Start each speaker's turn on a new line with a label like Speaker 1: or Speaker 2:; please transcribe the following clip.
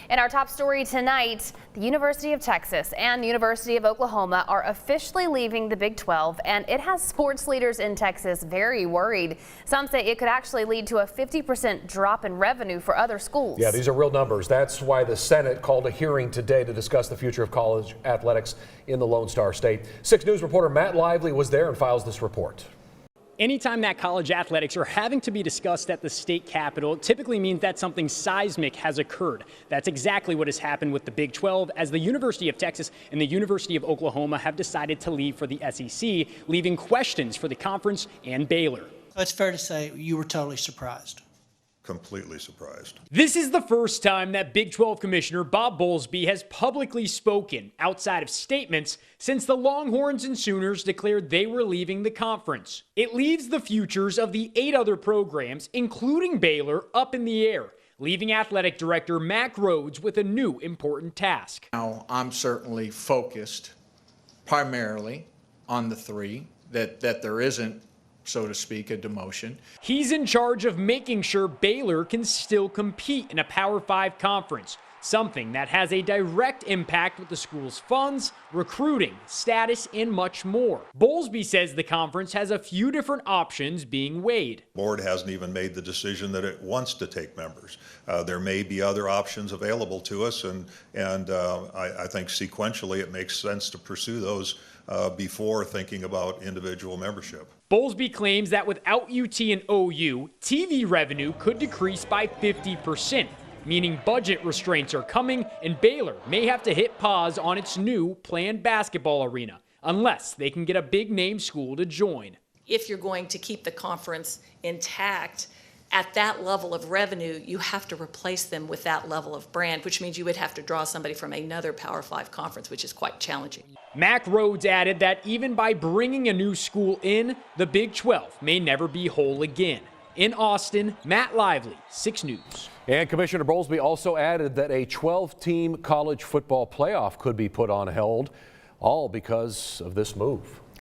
Speaker 1: In our top story tonight, the University of Texas and the University of Oklahoma are officially leaving the Big 12, and it has sports leaders in Texas very worried. Some say it could actually lead to a 50% drop in revenue for other schools.
Speaker 2: Yeah, these are real numbers. That's why the Senate called a hearing today to discuss the future of college athletics in the Lone Star State. 6 News reporter Matt Lively was there and files this report.
Speaker 3: Anytime that college athletics are having to be discussed at the state capitol, it typically means that something seismic has occurred. That's exactly what has happened with the Big 12, as the University of Texas and the University of Oklahoma have decided to leave for the SEC, leaving questions for the conference and Baylor.
Speaker 4: It's fair to say you were totally surprised.
Speaker 5: Completely surprised.
Speaker 3: This is the first time that Big 12 Commissioner Bob Bowlesby has publicly spoken outside of statements since the Longhorns and Sooners declared they were leaving the conference. It leaves the futures of the 8 other programs, including Baylor, up in the air, leaving Athletic Director Mack Rhoades with a new important task.
Speaker 6: Now, I'm certainly focused primarily on the 3, that there isn't, so to speak, a demotion.
Speaker 3: He's in charge of making sure Baylor can still compete in a Power 5 conference, something that has a direct impact with the school's funds, recruiting, status, and much more. Bowlesby says the conference has a few different options being weighed.
Speaker 5: The board hasn't even made the decision that it wants to take members. There may be other options available to us, and I think sequentially it makes sense to pursue those before thinking about individual membership.
Speaker 3: Bowlesby claims that without UT and OU, TV revenue could decrease by 50%, meaning budget restraints are coming and Baylor may have to hit pause on its new planned basketball arena, unless they can get a big-name school to join.
Speaker 7: If you're going to keep the conference intact, at that level of revenue, you have to replace them with that level of brand, which means you would have to draw somebody from another Power 5 conference, which is quite challenging.
Speaker 3: Mack Rhoades added that even by bringing a new school in, the Big 12 may never be whole again. In Austin, Matt Lively, 6 News.
Speaker 2: And Commissioner Bowlesby also added that a 12-team college football playoff could be put on hold, all because of this move.